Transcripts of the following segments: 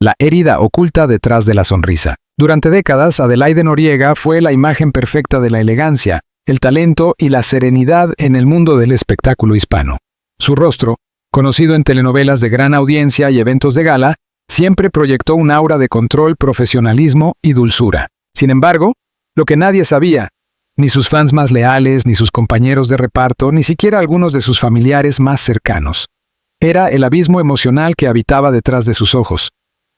la herida oculta detrás de la sonrisa. Durante décadas, Adelaide Noriega fue la imagen perfecta de la elegancia, el talento y la serenidad en el mundo del espectáculo hispano. Su rostro, conocido en telenovelas de gran audiencia y eventos de gala, siempre proyectó un aura de control, profesionalismo y dulzura. Sin embargo, lo que nadie sabía, ni sus fans más leales, ni sus compañeros de reparto, ni siquiera algunos de sus familiares más cercanos, era el abismo emocional que habitaba detrás de sus ojos.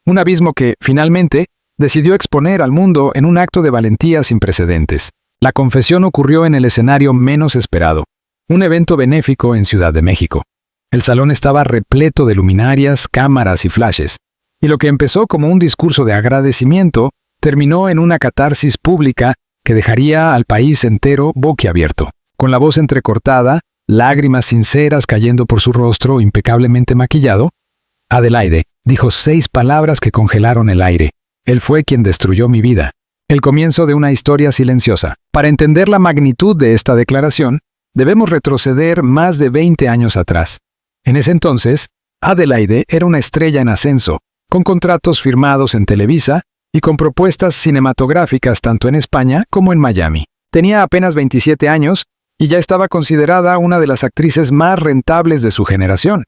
Un abismo que, finalmente, decidió exponer al mundo en un acto de valentía sin precedentes. La confesión ocurrió en el escenario menos esperado, un evento benéfico en Ciudad de México. El salón estaba repleto de luminarias, cámaras y flashes, y lo que empezó como un discurso de agradecimiento terminó en una catarsis pública que dejaría al país entero boquiabierto. Con la voz entrecortada, lágrimas sinceras cayendo por su rostro impecablemente maquillado, Adelaide dijo 6 palabras que congelaron el aire. Él fue quien destruyó mi vida. El comienzo de una historia silenciosa. Para entender la magnitud de esta declaración, debemos retroceder más de 20 años atrás. En ese entonces, Adelaide era una estrella en ascenso, con contratos firmados en Televisa y con propuestas cinematográficas tanto en España como en Miami. Tenía apenas 27 años y ya estaba considerada una de las actrices más rentables de su generación.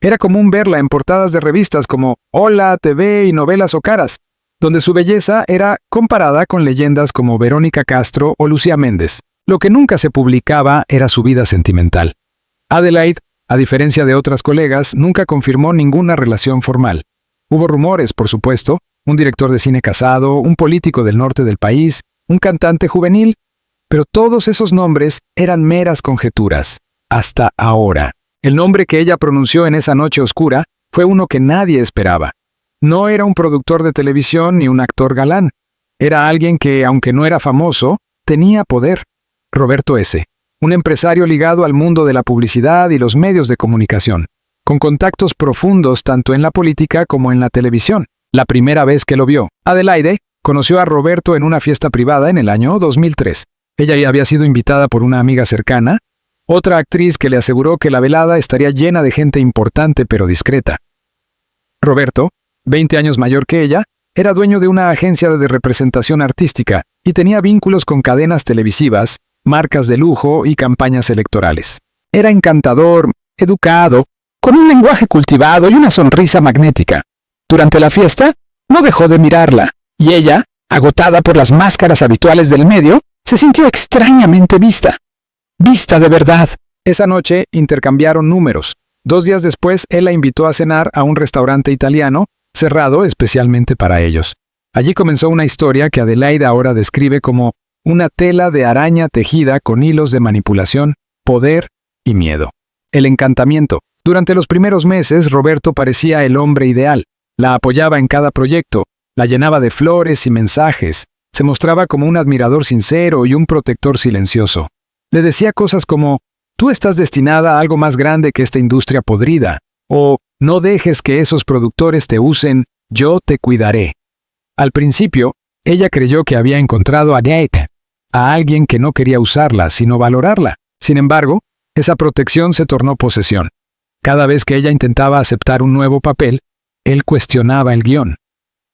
Era común verla en portadas de revistas como Hola, TV y Novelas o Caras, donde su belleza era comparada con leyendas como Verónica Castro o Lucía Méndez. Lo que nunca se publicaba era su vida sentimental. Adelaide, a diferencia de otras colegas, nunca confirmó ninguna relación formal. Hubo rumores, por supuesto, un director de cine casado, un político del norte del país, un cantante juvenil, pero todos esos nombres eran meras conjeturas, hasta ahora. El nombre que ella pronunció en esa noche oscura fue uno que nadie esperaba. No era un productor de televisión ni un actor galán. Era alguien que, aunque no era famoso, tenía poder. Roberto S., un empresario ligado al mundo de la publicidad y los medios de comunicación, con contactos profundos tanto en la política como en la televisión. La primera vez que lo vio, Adelaide conoció a Roberto en una fiesta privada en el año 2003. Ella ya había sido invitada por una amiga cercana, otra actriz que le aseguró que la velada estaría llena de gente importante pero discreta. Roberto, 20 años mayor que ella, era dueño de una agencia de representación artística y tenía vínculos con cadenas televisivas, marcas de lujo y campañas electorales. Era encantador, educado, con un lenguaje cultivado y una sonrisa magnética. Durante la fiesta, no dejó de mirarla, y ella, agotada por las máscaras habituales del medio, se sintió extrañamente vista. Vista de verdad. Esa noche intercambiaron números. 2 días después, él la invitó a cenar a un restaurante italiano, cerrado especialmente para ellos. Allí comenzó una historia que Adelaide ahora describe como una tela de araña tejida con hilos de manipulación, poder y miedo. El encantamiento. Durante los primeros meses, Roberto parecía el hombre ideal. La apoyaba en cada proyecto, la llenaba de flores y mensajes, se mostraba como un admirador sincero y un protector silencioso. Le decía cosas como, tú estás destinada a algo más grande que esta industria podrida, o no dejes que esos productores te usen, yo te cuidaré. Al principio, ella creyó que había encontrado a Adelaide, a alguien que no quería usarla, sino valorarla. Sin embargo, esa protección se tornó posesión. Cada vez que ella intentaba aceptar un nuevo papel, él cuestionaba el guión.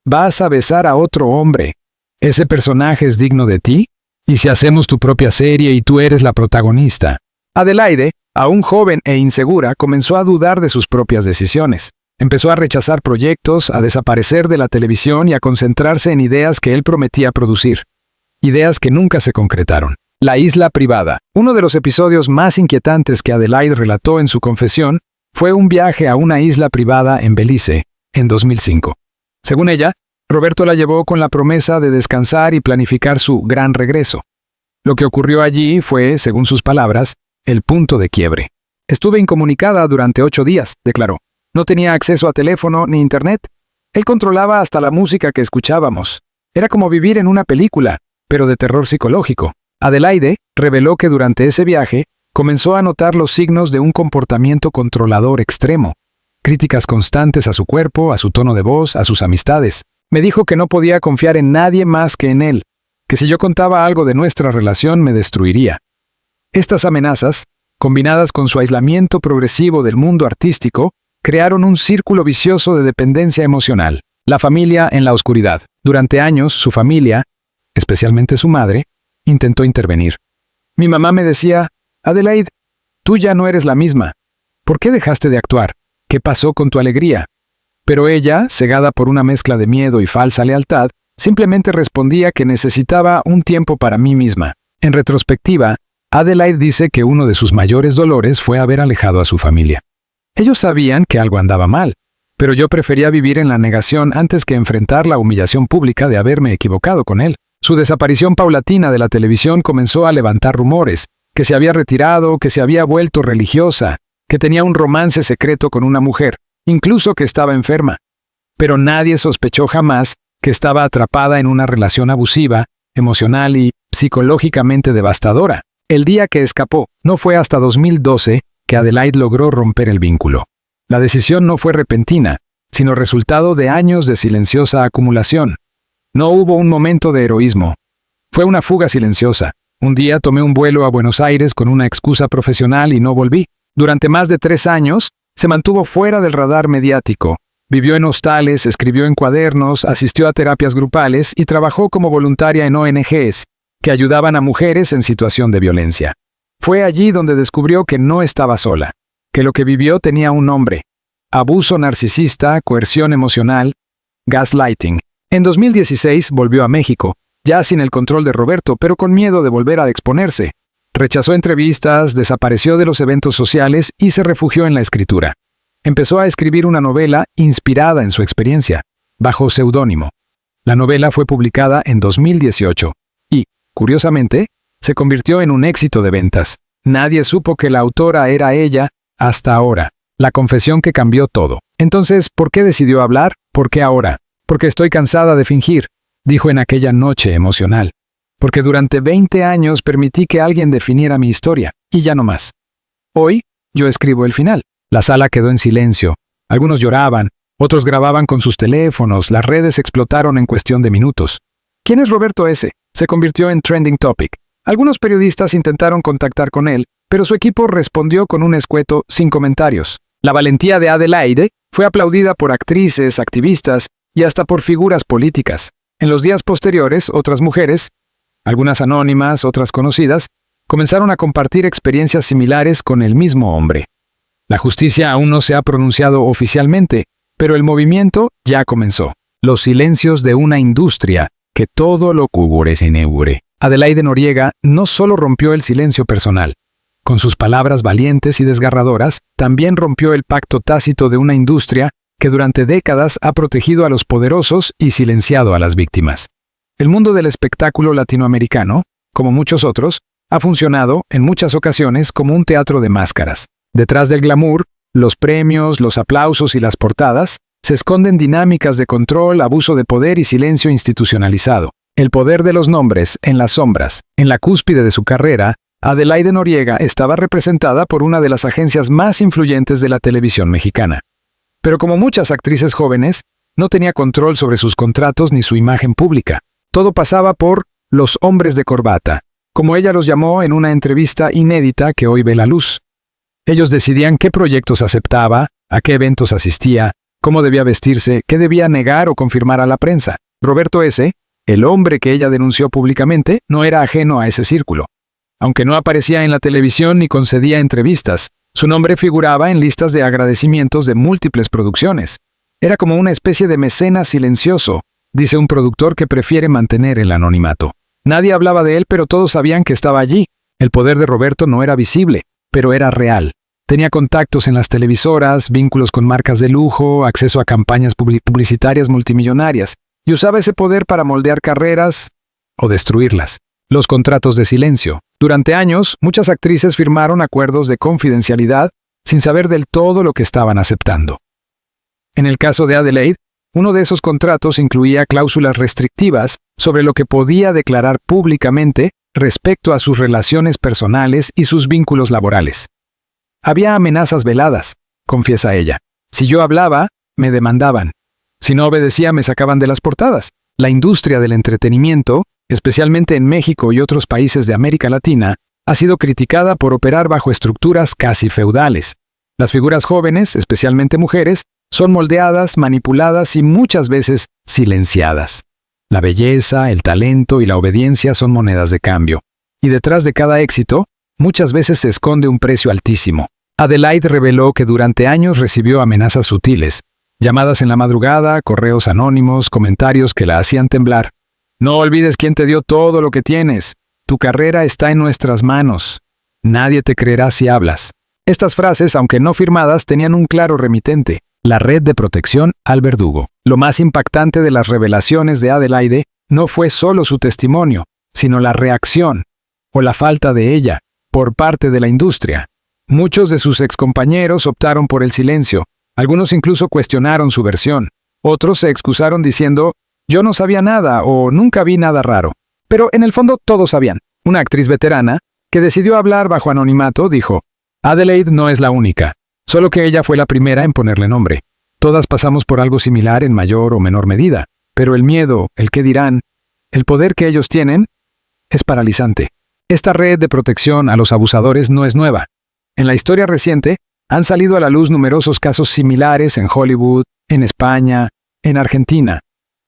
¿Vas a besar a otro hombre? ¿Ese personaje es digno de ti? ¿Y si hacemos tu propia serie y tú eres la protagonista? Adelaide, aún joven e insegura, comenzó a dudar de sus propias decisiones. Empezó a rechazar proyectos, a desaparecer de la televisión y a concentrarse en ideas que él prometía producir. Ideas que nunca se concretaron. La isla privada. Uno de los episodios más inquietantes que Adelaide relató en su confesión fue un viaje a una isla privada en Belice, en 2005. Según ella, Roberto la llevó con la promesa de descansar y planificar su gran regreso. Lo que ocurrió allí fue, según sus palabras, el punto de quiebre. Estuve incomunicada durante 8 días, declaró. No tenía acceso a teléfono ni internet. Él controlaba hasta la música que escuchábamos. Era como vivir en una película, pero de terror psicológico. Adelaide reveló que durante ese viaje comenzó a notar los signos de un comportamiento controlador extremo. Críticas constantes a su cuerpo, a su tono de voz, a sus amistades. Me dijo que no podía confiar en nadie más que en él, que si yo contaba algo de nuestra relación me destruiría. Estas amenazas, combinadas con su aislamiento progresivo del mundo artístico, crearon un círculo vicioso de dependencia emocional. La familia en la oscuridad. Durante años, su familia, especialmente su madre, intentó intervenir. Mi mamá me decía, Adelaide, tú ya no eres la misma. ¿Por qué dejaste de actuar? ¿Qué pasó con tu alegría? Pero ella, cegada por una mezcla de miedo y falsa lealtad, simplemente respondía que necesitaba un tiempo para mí misma. En retrospectiva, Adelaide dice que uno de sus mayores dolores fue haber alejado a su familia. Ellos sabían que algo andaba mal, pero yo prefería vivir en la negación antes que enfrentar la humillación pública de haberme equivocado con él. Su desaparición paulatina de la televisión comenzó a levantar rumores, que se había retirado, que se había vuelto religiosa, que tenía un romance secreto con una mujer, incluso que estaba enferma. Pero nadie sospechó jamás que estaba atrapada en una relación abusiva, emocional y psicológicamente devastadora. El día que escapó, no fue hasta 2012 que Adelaide logró romper el vínculo. La decisión no fue repentina, sino resultado de años de silenciosa acumulación. No hubo un momento de heroísmo. Fue una fuga silenciosa. Un día tomé un vuelo a Buenos Aires con una excusa profesional y no volví. Durante más de 3 años, se mantuvo fuera del radar mediático. Vivió en hostales, escribió en cuadernos, asistió a terapias grupales y trabajó como voluntaria en ONGs, que ayudaban a mujeres en situación de violencia. Fue allí donde descubrió que no estaba sola, que lo que vivió tenía un nombre: abuso narcisista, coerción emocional, gaslighting. En 2016 volvió a México, ya sin el control de Roberto, pero con miedo de volver a exponerse. Rechazó entrevistas, desapareció de los eventos sociales y se refugió en la escritura. Empezó a escribir una novela inspirada en su experiencia, bajo seudónimo. La novela fue publicada en 2018 y, curiosamente, se convirtió en un éxito de ventas. Nadie supo que la autora era ella hasta ahora. La confesión que cambió todo. Entonces, ¿por qué decidió hablar? ¿Por qué ahora? Porque estoy cansada de fingir, dijo en aquella noche emocional. Porque durante 20 años permití que alguien definiera mi historia, y ya no más. Hoy, yo escribo el final. La sala quedó en silencio. Algunos lloraban, otros grababan con sus teléfonos, las redes explotaron en cuestión de minutos. ¿Quién es Roberto S.? Se convirtió en trending topic. Algunos periodistas intentaron contactar con él, pero su equipo respondió con un escueto sin comentarios. La valentía de Adelaide fue aplaudida por actrices, activistas y hasta por figuras políticas. En los días posteriores, otras mujeres, algunas anónimas, otras conocidas, comenzaron a compartir experiencias similares con el mismo hombre. La justicia aún no se ha pronunciado oficialmente, pero el movimiento ya comenzó. Los silencios de una industria que todo lo cubre sin eure. Adelaide Noriega no solo rompió el silencio personal. Con sus palabras valientes y desgarradoras, también rompió el pacto tácito de una industria que durante décadas ha protegido a los poderosos y silenciado a las víctimas. El mundo del espectáculo latinoamericano, como muchos otros, ha funcionado, en muchas ocasiones, como un teatro de máscaras. Detrás del glamour, los premios, los aplausos y las portadas, se esconden dinámicas de control, abuso de poder y silencio institucionalizado. El poder de los nombres en las sombras. En la cúspide de su carrera, Adelaide Noriega estaba representada por una de las agencias más influyentes de la televisión mexicana. Pero como muchas actrices jóvenes, no tenía control sobre sus contratos ni su imagen pública. Todo pasaba por los hombres de corbata, como ella los llamó en una entrevista inédita que hoy ve la luz. Ellos decidían qué proyectos aceptaba, a qué eventos asistía, cómo debía vestirse, qué debía negar o confirmar a la prensa. Roberto S., el hombre que ella denunció públicamente, no era ajeno a ese círculo. Aunque no aparecía en la televisión ni concedía entrevistas, su nombre figuraba en listas de agradecimientos de múltiples producciones. Era como una especie de mecenas silencioso, dice un productor que prefiere mantener el anonimato. Nadie hablaba de él, pero todos sabían que estaba allí. El poder de Roberto no era visible, pero era real. Tenía contactos en las televisoras, vínculos con marcas de lujo, acceso a campañas publicitarias multimillonarias, y usaba ese poder para moldear carreras o destruirlas. Los contratos de silencio. Durante años, muchas actrices firmaron acuerdos de confidencialidad sin saber del todo lo que estaban aceptando. En el caso de Adelaide, uno de esos contratos incluía cláusulas restrictivas sobre lo que podía declarar públicamente respecto a sus relaciones personales y sus vínculos laborales. Había amenazas veladas, confiesa ella. Si yo hablaba, me demandaban. Si no obedecía, me sacaban de las portadas. La industria del entretenimiento, especialmente en México y otros países de América Latina, ha sido criticada por operar bajo estructuras casi feudales. Las figuras jóvenes, especialmente mujeres, Son moldeadas, manipuladas y muchas veces silenciadas. La belleza, el talento y la obediencia son monedas de cambio. Y detrás de cada éxito, muchas veces se esconde un precio altísimo. Adelaide reveló que durante años recibió amenazas sutiles, llamadas en la madrugada, correos anónimos, comentarios que la hacían temblar. No olvides quién te dio todo lo que tienes. Tu carrera está en nuestras manos. Nadie te creerá si hablas. Estas frases, aunque no firmadas, tenían un claro remitente: la red de protección al verdugo. Lo más impactante de las revelaciones de Adelaide no fue solo su testimonio, sino la reacción, o la falta de ella, por parte de la industria. Muchos de sus excompañeros optaron por el silencio. Algunos incluso cuestionaron su versión. Otros se excusaron diciendo: yo no sabía nada o nunca vi nada raro. Pero en el fondo todos sabían. Una actriz veterana, que decidió hablar bajo anonimato, dijo: Adelaide no es la única, solo que ella fue la primera en ponerle nombre. Todas pasamos por algo similar en mayor o menor medida, pero el miedo, el qué dirán, el poder que ellos tienen, es paralizante. Esta red de protección a los abusadores no es nueva. En la historia reciente, han salido a la luz numerosos casos similares en Hollywood, en España, en Argentina.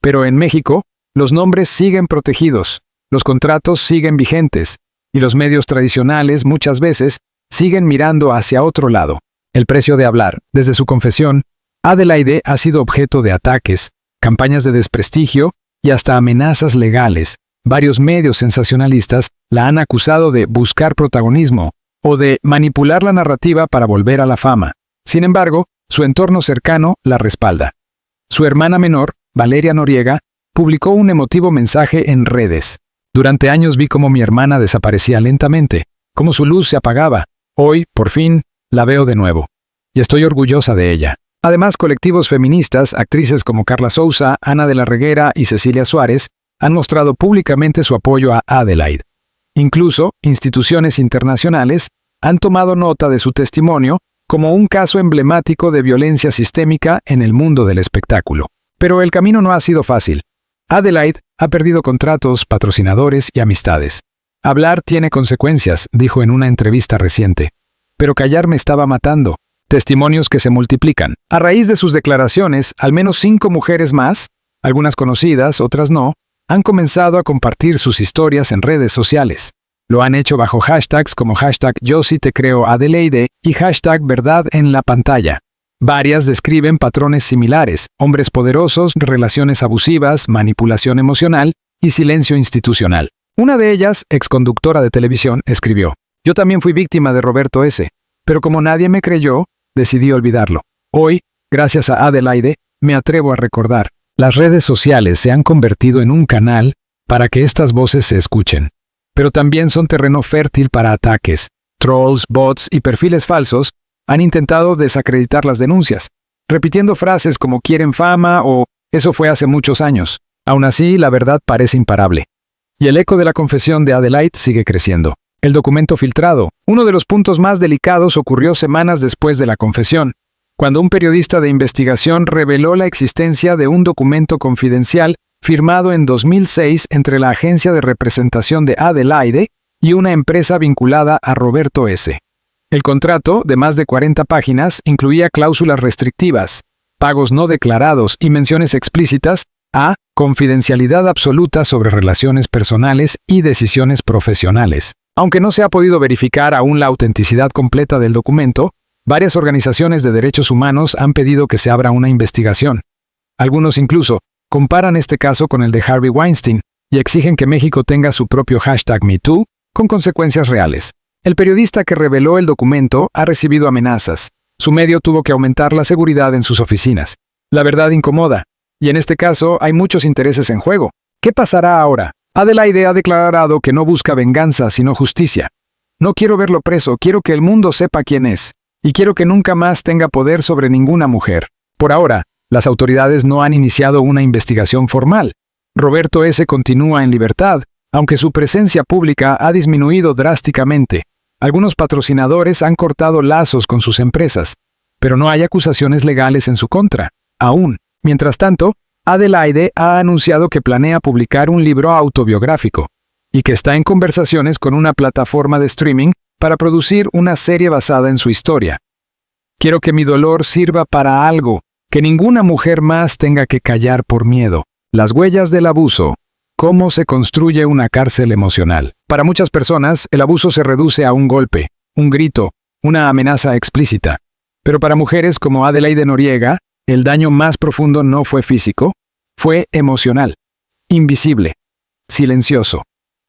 Pero en México, los nombres siguen protegidos, los contratos siguen vigentes, y los medios tradicionales muchas veces siguen mirando hacia otro lado. El precio de hablar. Desde su confesión, Adelaide ha sido objeto de ataques, campañas de desprestigio y hasta amenazas legales. Varios medios sensacionalistas la han acusado de buscar protagonismo o de manipular la narrativa para volver a la fama. Sin embargo, su entorno cercano la respalda. Su hermana menor, Valeria Noriega, publicó un emotivo mensaje en redes. Durante años vi cómo mi hermana desaparecía lentamente, cómo su luz se apagaba. Hoy, por fin, la veo de nuevo. Y estoy orgullosa de ella. Además, colectivos feministas, actrices como Carla Souza, Ana de la Reguera y Cecilia Suárez, han mostrado públicamente su apoyo a Adelaide. Incluso, instituciones internacionales han tomado nota de su testimonio como un caso emblemático de violencia sistémica en el mundo del espectáculo. Pero el camino no ha sido fácil. Adelaide ha perdido contratos, patrocinadores y amistades. Hablar tiene consecuencias, dijo en una entrevista reciente. Pero callar me estaba matando. Testimonios que se multiplican. A raíz de sus declaraciones, al menos 5 mujeres más, algunas conocidas, otras no, han comenzado a compartir sus historias en redes sociales. Lo han hecho bajo hashtags como hashtag Yo sí te creo Adelaide y hashtag Verdad en la pantalla. Varias describen patrones similares: hombres poderosos, relaciones abusivas, manipulación emocional y silencio institucional. Una de ellas, exconductora de televisión, escribió: yo también fui víctima de Roberto S., pero como nadie me creyó, decidí olvidarlo. Hoy, gracias a Adelaide, me atrevo a recordar. Las redes sociales se han convertido en un canal para que estas voces se escuchen. Pero también son terreno fértil para ataques. Trolls, bots y perfiles falsos han intentado desacreditar las denuncias, repitiendo frases como quieren fama o eso fue hace muchos años. Aún así, la verdad parece imparable. Y el eco de la confesión de Adelaide sigue creciendo. El documento filtrado. Uno de los puntos más delicados ocurrió semanas después de la confesión, cuando un periodista de investigación reveló la existencia de un documento confidencial firmado en 2006 entre la agencia de representación de Adelaide y una empresa vinculada a Roberto S. El contrato, de más de 40 páginas, incluía cláusulas restrictivas, pagos no declarados y menciones explícitas a confidencialidad absoluta sobre relaciones personales y decisiones profesionales. Aunque no se ha podido verificar aún la autenticidad completa del documento, varias organizaciones de derechos humanos han pedido que se abra una investigación. Algunos incluso comparan este caso con el de Harvey Weinstein y exigen que México tenga su propio hashtag MeToo con consecuencias reales. El periodista que reveló el documento ha recibido amenazas. Su medio tuvo que aumentar la seguridad en sus oficinas. La verdad incomoda, y en este caso hay muchos intereses en juego. ¿Qué pasará ahora? Adelaide ha declarado que no busca venganza, sino justicia. No quiero verlo preso, quiero que el mundo sepa quién es, y quiero que nunca más tenga poder sobre ninguna mujer. Por ahora, las autoridades no han iniciado una investigación formal. Roberto S. continúa en libertad, aunque su presencia pública ha disminuido drásticamente. Algunos patrocinadores han cortado lazos con sus empresas, pero no hay acusaciones legales en su contra, aún. Mientras tanto, Adelaide ha anunciado que planea publicar un libro autobiográfico y que está en conversaciones con una plataforma de streaming para producir una serie basada en su historia. Quiero que mi dolor sirva para algo, Que ninguna mujer más tenga que callar por miedo. Las huellas del abuso. ¿Cómo se construye una cárcel emocional? Para muchas personas, el abuso se reduce a un golpe, un grito, una amenaza explícita. Pero para mujeres como Adelaide Noriega, el daño más profundo no fue físico, fue emocional, invisible, silencioso,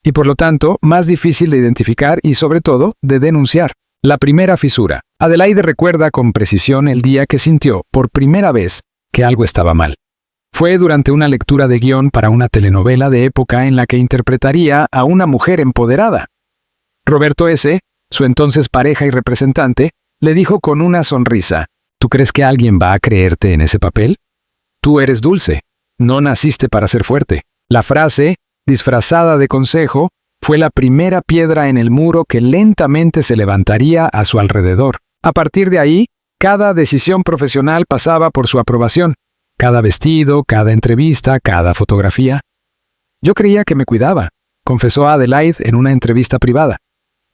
y por lo tanto más difícil de identificar y sobre todo de denunciar. La primera fisura. Adelaide recuerda con precisión el día que sintió por primera vez que algo estaba mal. Fue durante una lectura de guión para una telenovela de época en la que interpretaría a una mujer empoderada. Roberto S., su entonces pareja y representante, le dijo con una sonrisa: ¿Tú crees que alguien va a creerte en ese papel? Tú eres dulce. No naciste para ser fuerte. La frase, disfrazada de consejo, fue la primera piedra en el muro que lentamente se levantaría a su alrededor. A partir de ahí, cada decisión profesional pasaba por su aprobación. Cada vestido, cada entrevista, cada fotografía. Yo creía que me cuidaba, confesó Adelaide en una entrevista privada.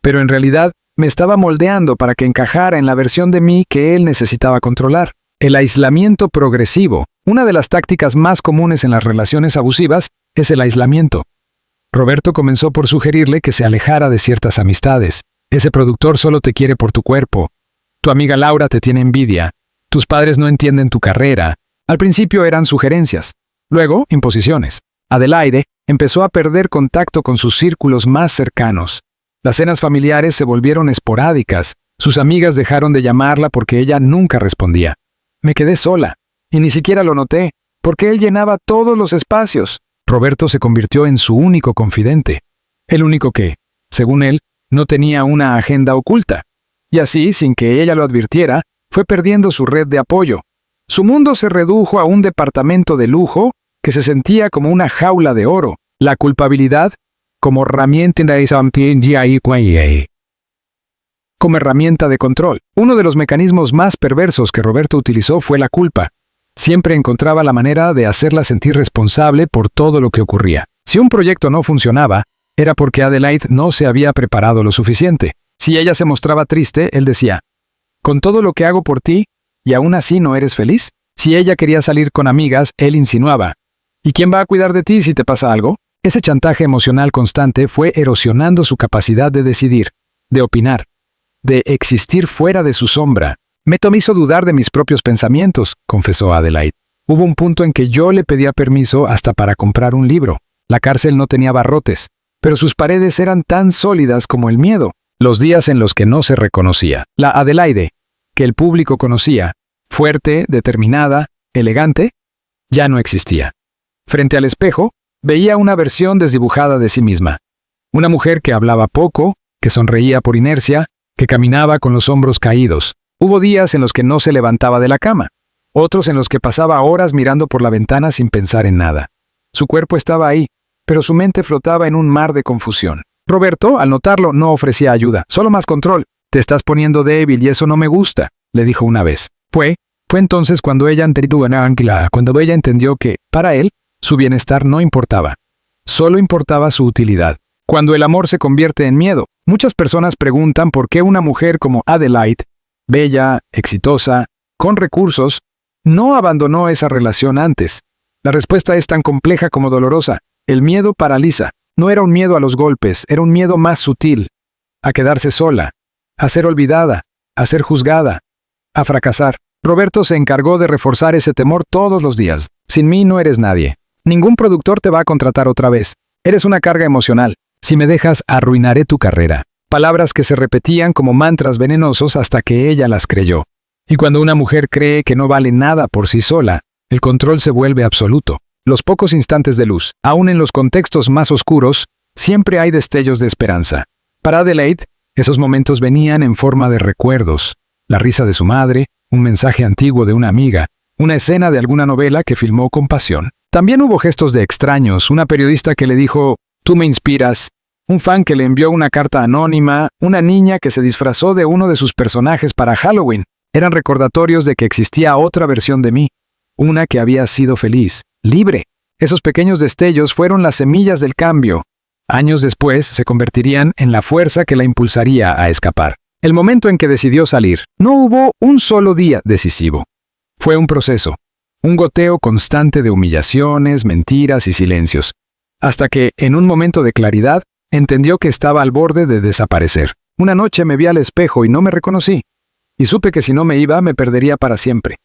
Pero en realidad, me estaba moldeando para que encajara en la versión de mí que él necesitaba controlar. El aislamiento progresivo. Una de las tácticas más comunes en las relaciones abusivas es el aislamiento. Roberto comenzó por sugerirle que se alejara de ciertas amistades. Ese productor solo te quiere por tu cuerpo. Tu amiga Laura te tiene envidia. Tus padres no entienden tu carrera. Al principio eran sugerencias. Luego, imposiciones. Adelaide empezó a perder contacto con sus círculos más cercanos. Las cenas familiares se volvieron esporádicas. Sus amigas dejaron de llamarla porque ella nunca respondía. Me quedé sola. Y ni siquiera lo noté, porque él llenaba todos los espacios. Roberto se convirtió en su único confidente. El único que, según él, no tenía una agenda oculta. Y así, sin que ella lo advirtiera, fue perdiendo su red de apoyo. Su mundo se redujo a un departamento de lujo que se sentía como una jaula de oro. La culpabilidad como herramienta de control. Uno de los mecanismos más perversos que Roberto utilizó fue la culpa. Siempre encontraba la manera de hacerla sentir responsable por todo lo que ocurría. Si un proyecto no funcionaba, era porque Adelaide no se había preparado lo suficiente. Si ella se mostraba triste, él decía: «Con todo lo que hago por ti, ¿y aún así no eres feliz?». Si ella quería salir con amigas, él insinuaba: «¿Y quién va a cuidar de ti si te pasa algo?». Ese chantaje emocional constante fue erosionando su capacidad de decidir, de opinar, de existir fuera de su sombra. Me hizo dudar de mis propios pensamientos, confesó Adelaide. Hubo un punto en que yo le pedía permiso hasta para comprar un libro. La cárcel no tenía barrotes, pero sus paredes eran tan sólidas como el miedo. Los días en los que no se reconocía. La Adelaide, que el público conocía, fuerte, determinada, elegante, ya no existía. Frente al espejo, veía una versión desdibujada de sí misma. Una mujer que hablaba poco, que sonreía por inercia, que caminaba con los hombros caídos. Hubo días en los que no se levantaba de la cama, otros en los que pasaba horas mirando por la ventana sin pensar en nada. Su cuerpo estaba ahí, pero su mente flotaba en un mar de confusión. Roberto, al notarlo, no ofrecía ayuda, solo más control. «Te estás poniendo débil y eso no me gusta», le dijo una vez. Fue entonces cuando ella entendió que, para él, su bienestar no importaba. Solo importaba su utilidad. Cuando el amor se convierte en miedo, muchas personas preguntan por qué una mujer como Adelaide, bella, exitosa, con recursos, no abandonó esa relación antes. La respuesta es tan compleja como dolorosa. El miedo paraliza. No era un miedo a los golpes, era un miedo más sutil. A quedarse sola, a ser olvidada, a ser juzgada, a fracasar. Roberto se encargó de reforzar ese temor todos los días. Sin mí no eres nadie. Ningún productor te va a contratar otra vez. Eres una carga emocional. Si me dejas, arruinaré tu carrera. Palabras que se repetían como mantras venenosos hasta que ella las creyó. Y cuando una mujer cree que no vale nada por sí sola, el control se vuelve absoluto. Los pocos instantes de luz, aun en los contextos más oscuros, siempre hay destellos de esperanza. Para Adelaide, esos momentos venían en forma de recuerdos. La risa de su madre, un mensaje antiguo de una amiga, una escena de alguna novela que filmó con pasión. También hubo gestos de extraños, una periodista que le dijo: «Tú me inspiras», un fan que le envió una carta anónima, una niña que se disfrazó de uno de sus personajes para Halloween. Eran recordatorios de que existía otra versión de mí, una que había sido feliz, libre. Esos pequeños destellos fueron las semillas del cambio. Años después se convertirían en la fuerza que la impulsaría a escapar. El momento en que decidió salir, no hubo un solo día decisivo. Fue un proceso, un goteo constante de humillaciones, mentiras y silencios, hasta que, en un momento de claridad, entendió que estaba al borde de desaparecer. Una noche me vi al espejo y no me reconocí, y supe que si no me iba, me perdería para siempre.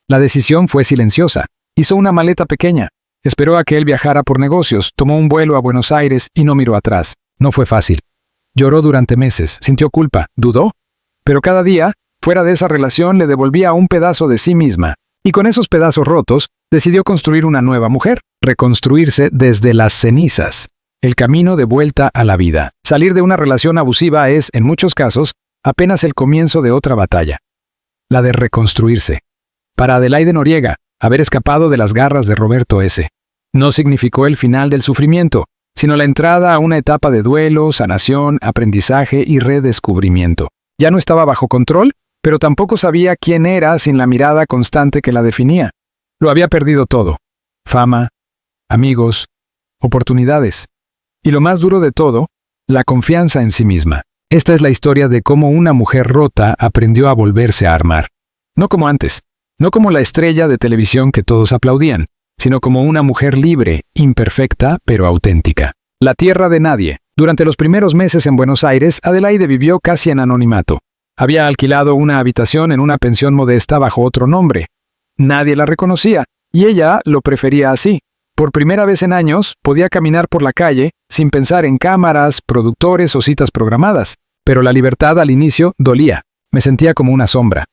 La decisión fue silenciosa. Hizo una maleta pequeña. Esperó a que él viajara por negocios, tomó un vuelo a Buenos Aires y no miró atrás. No fue fácil. Lloró durante meses, sintió culpa, dudó. Pero cada día, fuera de esa relación, le devolvía un pedazo de sí misma. Y con esos pedazos rotos, decidió construir una nueva mujer, reconstruirse desde las cenizas. El camino de vuelta a la vida. Salir de una relación abusiva es, en muchos casos, apenas el comienzo de otra batalla. La de reconstruirse. Para Adelaide Noriega, haber escapado de las garras de Roberto S. no significó el final del sufrimiento, sino la entrada a una etapa de duelo, sanación, aprendizaje y redescubrimiento. Ya no estaba bajo control, pero tampoco sabía quién era sin la mirada constante que la definía. Lo había perdido todo: fama, amigos, oportunidades. Y lo más duro de todo, la confianza en sí misma. Esta es la historia de cómo una mujer rota aprendió a volverse a armar. No como antes, no como la estrella de televisión que todos aplaudían, sino como una mujer libre, imperfecta, pero auténtica. La tierra de nadie. Durante los primeros meses en Buenos Aires, Adelaide vivió casi en anonimato. Había alquilado una habitación en una pensión modesta bajo otro nombre. Nadie la reconocía, y ella lo prefería así. Por primera vez en años, podía caminar por la calle sin pensar en cámaras, productores o citas programadas. Pero la libertad al inicio dolía. Me sentía como una sombra.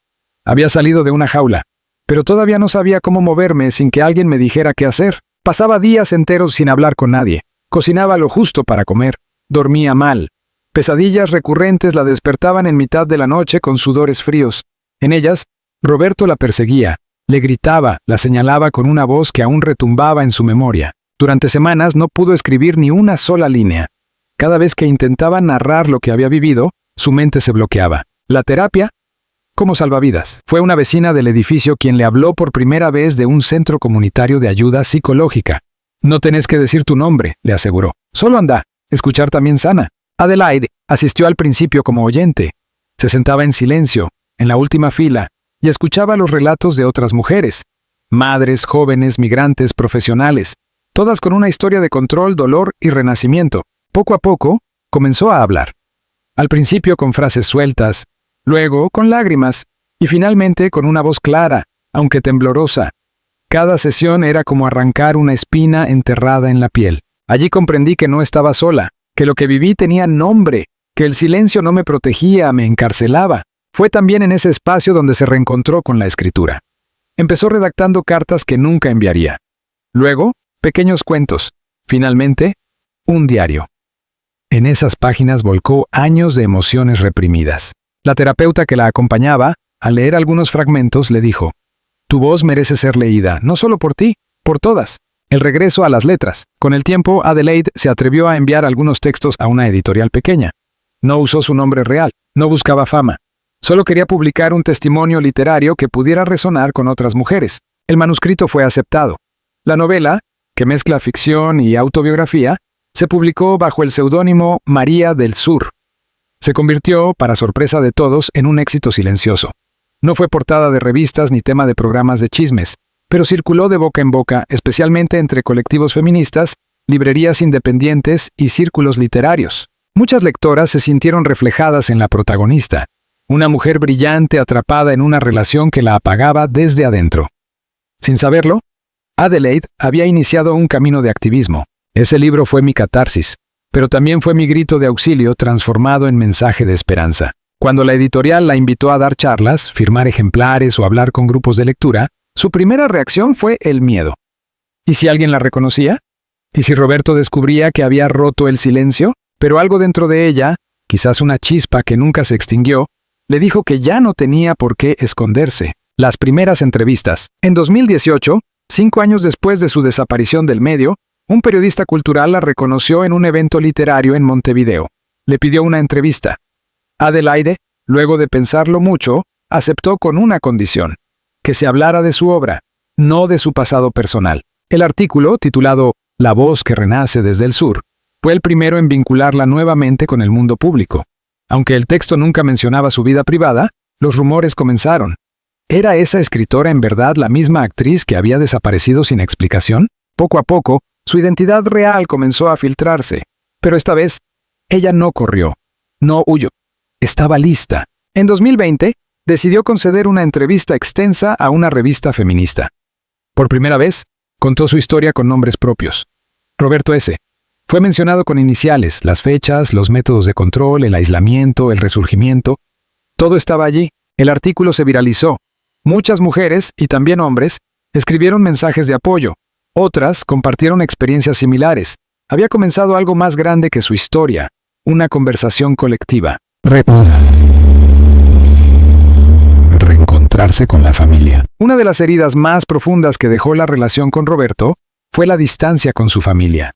Había salido de una jaula, pero todavía no sabía cómo moverme sin que alguien me dijera qué hacer. Pasaba días enteros sin hablar con nadie. Cocinaba lo justo para comer. Dormía mal. Pesadillas recurrentes la despertaban en mitad de la noche con sudores fríos. En ellas, Roberto la perseguía. Le gritaba, la señalaba con una voz que aún retumbaba en su memoria. Durante semanas no pudo escribir ni una sola línea. Cada vez que intentaba narrar lo que había vivido, su mente se bloqueaba. La terapia, como salvavidas. Fue una vecina del edificio quien le habló por primera vez de un centro comunitario de ayuda psicológica. No tenés que decir tu nombre, le aseguró. Solo anda. Escuchar también sana. Adelaide asistió al principio como oyente. Se sentaba en silencio, en la última fila, y escuchaba los relatos de otras mujeres. Madres, jóvenes, migrantes, profesionales. Todas con una historia de control, dolor y renacimiento. Poco a poco, comenzó a hablar. Al principio con frases sueltas, luego con lágrimas, y finalmente con una voz clara, aunque temblorosa. Cada sesión era como arrancar una espina enterrada en la piel. Allí comprendí que no estaba sola, que lo que viví tenía nombre, que el silencio no me protegía, me encarcelaba. Fue también en ese espacio donde se reencontró con la escritura. Empezó redactando cartas que nunca enviaría. Luego, pequeños cuentos. Finalmente, un diario. En esas páginas volcó años de emociones reprimidas. La terapeuta que la acompañaba, al leer algunos fragmentos, le dijo: «Tu voz merece ser leída, no solo por ti, por todas». El regreso a las letras. Con el tiempo, Adelaide se atrevió a enviar algunos textos a una editorial pequeña. No usó su nombre real, no buscaba fama. Solo quería publicar un testimonio literario que pudiera resonar con otras mujeres. El manuscrito fue aceptado. La novela, que mezcla ficción y autobiografía, se publicó bajo el seudónimo María del Sur. Se convirtió, para sorpresa de todos, en un éxito silencioso. No fue portada de revistas ni tema de programas de chismes, pero circuló de boca en boca, especialmente entre colectivos feministas, librerías independientes y círculos literarios. Muchas lectoras se sintieron reflejadas en la protagonista, una mujer brillante atrapada en una relación que la apagaba desde adentro. Sin saberlo, Adelaide había iniciado un camino de activismo. Ese libro fue mi catarsis, pero también fue mi grito de auxilio transformado en mensaje de esperanza. Cuando la editorial la invitó a dar charlas, firmar ejemplares o hablar con grupos de lectura, su primera reacción fue el miedo. ¿Y si alguien la reconocía? ¿Y si Roberto descubría que había roto el silencio? Pero algo dentro de ella, quizás una chispa que nunca se extinguió, le dijo que ya no tenía por qué esconderse. Las primeras entrevistas. En 2018, 5 años después de su desaparición del medio, un periodista cultural la reconoció en un evento literario en Montevideo. Le pidió una entrevista. Adelaide, luego de pensarlo mucho, aceptó con una condición: que se hablara de su obra, no de su pasado personal. El artículo, titulado La voz que renace desde el sur, fue el primero en vincularla nuevamente con el mundo público. Aunque el texto nunca mencionaba su vida privada, los rumores comenzaron. ¿Era esa escritora en verdad la misma actriz que había desaparecido sin explicación? Poco a poco, su identidad real comenzó a filtrarse. Pero esta vez, ella no corrió, no huyó. Estaba lista. En 2020, decidió conceder una entrevista extensa a una revista feminista. Por primera vez, contó su historia con nombres propios. Roberto S. Fue mencionado con iniciales, las fechas, los métodos de control, el aislamiento, el resurgimiento. Todo estaba allí. El artículo se viralizó. Muchas mujeres, y también hombres, escribieron mensajes de apoyo. Otras compartieron experiencias similares. Había comenzado algo más grande que su historia, una conversación colectiva. Reencontrarse con la familia. Una de las heridas más profundas que dejó la relación con Roberto fue la distancia con su familia.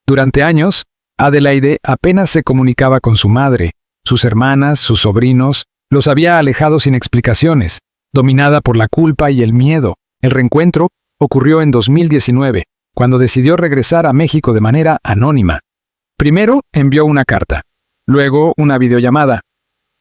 Durante años, Adelaide apenas se comunicaba con su madre, sus hermanas, sus sobrinos, los había alejado sin explicaciones, dominada por la culpa y el miedo. El reencuentro ocurrió en 2019, cuando decidió regresar a México de manera anónima. Primero envió una carta, luego una videollamada,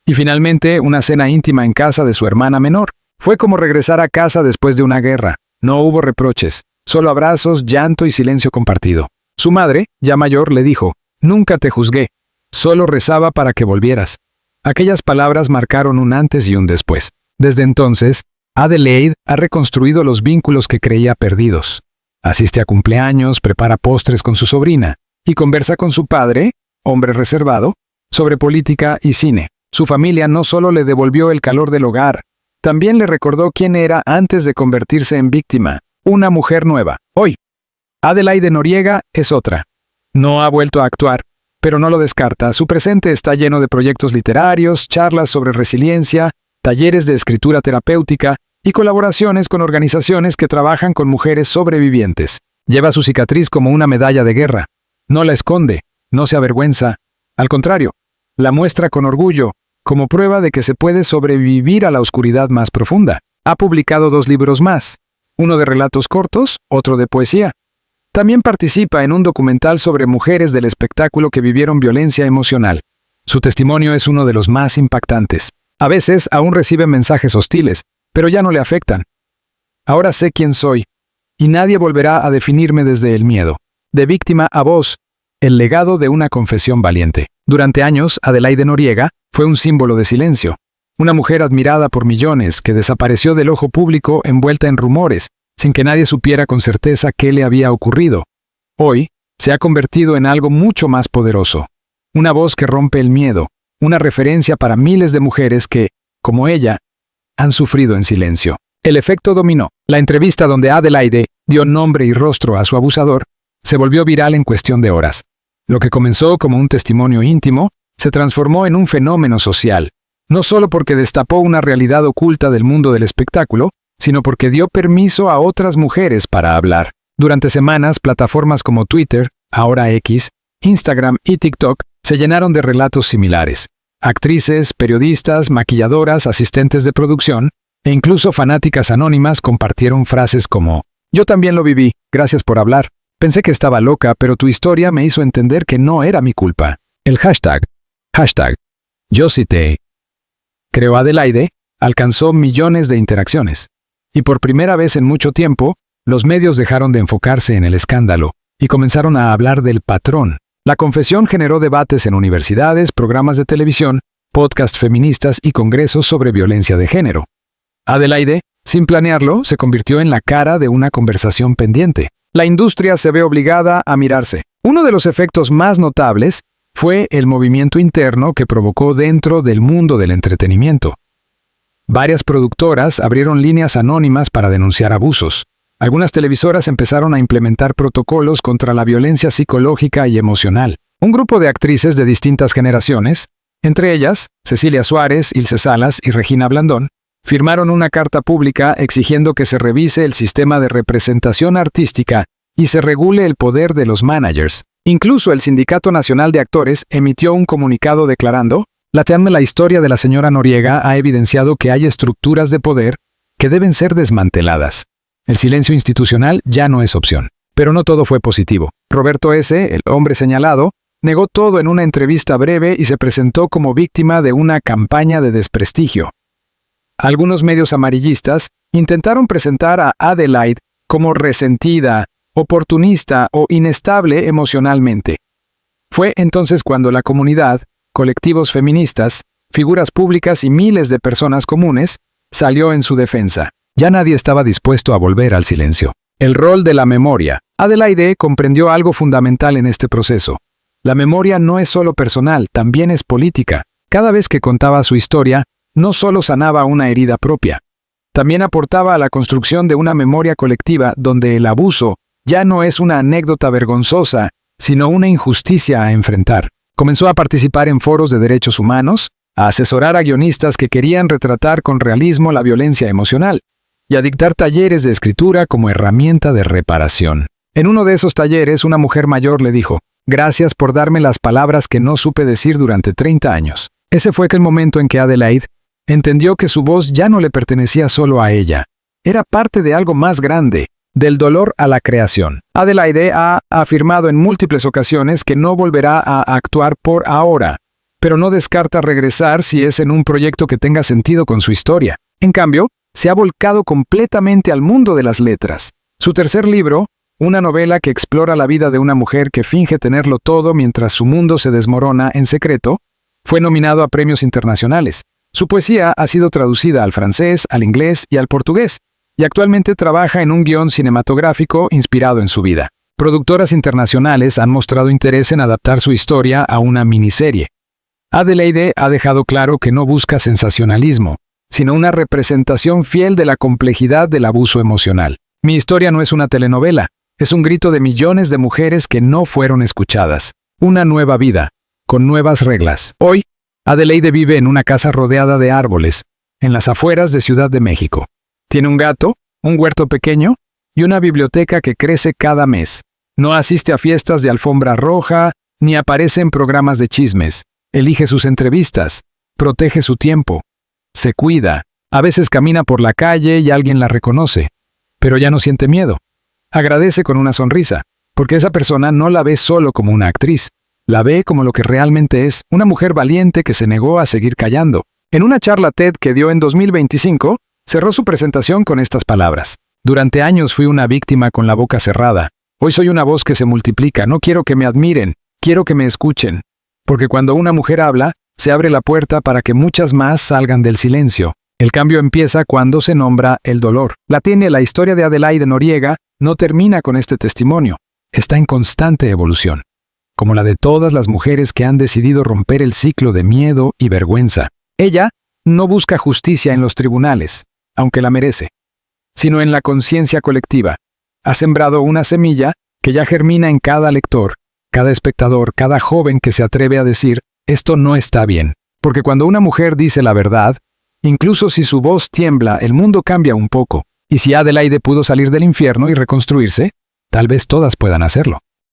y finalmente una cena íntima en casa de su hermana menor. Fue como regresar a casa después de una guerra. No hubo reproches, solo abrazos, llanto y silencio compartido. Su madre, ya mayor, le dijo: «Nunca te juzgué, solo rezaba para que volvieras». Aquellas palabras marcaron un antes y un después. Desde entonces, Adelaide ha reconstruido los vínculos que creía perdidos. Asiste a cumpleaños, prepara postres con su sobrina y conversa con su padre, hombre reservado, sobre política y cine. Su familia no solo le devolvió el calor del hogar, también le recordó quién era antes de convertirse en víctima, una mujer nueva. Hoy, Adelaide Noriega es otra. No ha vuelto a actuar, pero no lo descarta. Su presente está lleno de proyectos literarios, charlas sobre resiliencia, talleres de escritura terapéutica y colaboraciones con organizaciones que trabajan con mujeres sobrevivientes. Lleva su cicatriz como una medalla de guerra. No la esconde, no se avergüenza. Al contrario, la muestra con orgullo, como prueba de que se puede sobrevivir a la oscuridad más profunda. Ha publicado 2 libros más, uno de relatos cortos, otro de poesía. También participa en un documental sobre mujeres del espectáculo que vivieron violencia emocional. Su testimonio es uno de los más impactantes. A veces aún recibe mensajes hostiles, pero ya no le afectan. Ahora sé quién soy, y nadie volverá a definirme desde el miedo. De víctima a voz, el legado de una confesión valiente. Durante años, Adelaide Noriega fue un símbolo de silencio. Una mujer admirada por millones que desapareció del ojo público envuelta en rumores, sin que nadie supiera con certeza qué le había ocurrido. Hoy, se ha convertido en algo mucho más poderoso. Una voz que rompe el miedo, una referencia para miles de mujeres que, como ella, han sufrido en silencio. El efecto dominó. La entrevista donde Adelaide dio nombre y rostro a su abusador se volvió viral en cuestión de horas. Lo que comenzó como un testimonio íntimo se transformó en un fenómeno social, no solo porque destapó una realidad oculta del mundo del espectáculo, sino porque dio permiso a otras mujeres para hablar. Durante semanas, plataformas como Twitter, ahora X, Instagram y TikTok se llenaron de relatos similares. Actrices, periodistas, maquilladoras, asistentes de producción e incluso fanáticas anónimas compartieron frases como: «Yo también lo viví, gracias por hablar. Pensé que estaba loca, pero tu historia me hizo entender que no era mi culpa». El hashtag «Yo sí te creo Adelaide» alcanzó millones de interacciones. Y por primera vez en mucho tiempo, los medios dejaron de enfocarse en el escándalo y comenzaron a hablar del patrón. La confesión generó debates en universidades, programas de televisión, podcasts feministas y congresos sobre violencia de género. Adelaide, sin planearlo, se convirtió en la cara de una conversación pendiente. La industria se ve obligada a mirarse. Uno de los efectos más notables fue el movimiento interno que provocó dentro del mundo del entretenimiento. Varias productoras abrieron líneas anónimas para denunciar abusos. Algunas televisoras empezaron a implementar protocolos contra la violencia psicológica y emocional. Un grupo de actrices de distintas generaciones, entre ellas Cecilia Suárez, Ilse Salas y Regina Blandón, firmaron una carta pública exigiendo que se revise el sistema de representación artística y se regule el poder de los managers. Incluso el Sindicato Nacional de Actores emitió un comunicado declarando: «La historia de la señora Noriega ha evidenciado que hay estructuras de poder que deben ser desmanteladas. El silencio institucional ya no es opción». Pero no todo fue positivo. Roberto S., el hombre señalado, negó todo en una entrevista breve y se presentó como víctima de una campaña de desprestigio. Algunos medios amarillistas intentaron presentar a Adelaide como resentida, oportunista o inestable emocionalmente. Fue entonces cuando la comunidad, colectivos feministas, figuras públicas y miles de personas comunes salió en su defensa. Ya nadie estaba dispuesto a volver al silencio. El rol de la memoria. Adelaide comprendió algo fundamental en este proceso. La memoria no es solo personal, también es política. Cada vez que contaba su historia, no solo sanaba una herida propia, también aportaba a la construcción de una memoria colectiva donde el abuso ya no es una anécdota vergonzosa, sino una injusticia a enfrentar. Comenzó a participar en foros de derechos humanos, a asesorar a guionistas que querían retratar con realismo la violencia emocional, y a dictar talleres de escritura como herramienta de reparación. En uno de esos talleres, una mujer mayor le dijo: «Gracias por darme las palabras que no supe decir durante 30 años». Ese fue el momento en que Adelaide entendió que su voz ya no le pertenecía solo a ella. Era parte de algo más grande, del dolor a la creación. Adelaide ha afirmado en múltiples ocasiones que no volverá a actuar por ahora, pero no descarta regresar si es en un proyecto que tenga sentido con su historia. En cambio, se ha volcado completamente al mundo de las letras. Su tercer libro, una novela que explora la vida de una mujer que finge tenerlo todo mientras su mundo se desmorona en secreto, fue nominado a premios internacionales. Su poesía ha sido traducida al francés, al inglés y al portugués, y actualmente trabaja en un guión cinematográfico inspirado en su vida. Productoras internacionales han mostrado interés en adaptar su historia a una miniserie. Adelaide ha dejado claro que no busca sensacionalismo, sino una representación fiel de la complejidad del abuso emocional. Mi historia no es una telenovela, es un grito de millones de mujeres que no fueron escuchadas. Una nueva vida, con nuevas reglas. Hoy, Adelaide vive en una casa rodeada de árboles, en las afueras de Ciudad de México. Tiene un gato, un huerto pequeño y una biblioteca que crece cada mes. No asiste a fiestas de alfombra roja, ni aparece en programas de chismes. Elige sus entrevistas, protege su tiempo, se cuida. A veces camina por la calle y alguien la reconoce, pero ya no siente miedo. Agradece con una sonrisa, porque esa persona no la ve solo como una actriz. La ve como lo que realmente es, una mujer valiente que se negó a seguir callando. En una charla TED que dio en 2025, cerró su presentación con estas palabras: «Durante años fui una víctima con la boca cerrada. Hoy soy una voz que se multiplica. No quiero que me admiren, quiero que me escuchen. Porque cuando una mujer habla, se abre la puerta para que muchas más salgan del silencio. El cambio empieza cuando se nombra el dolor». La historia de Adelaide Noriega no termina con este testimonio. Está en constante evolución, como la de todas las mujeres que han decidido romper el ciclo de miedo y vergüenza. Ella no busca justicia en los tribunales, aunque la merece, sino en la conciencia colectiva. Ha sembrado una semilla que ya germina en cada lector, cada espectador, cada joven que se atreve a decir: «Esto no está bien». Porque cuando una mujer dice la verdad, incluso si su voz tiembla, el mundo cambia un poco. Y si Adelaide pudo salir del infierno y reconstruirse, tal vez todas puedan hacerlo.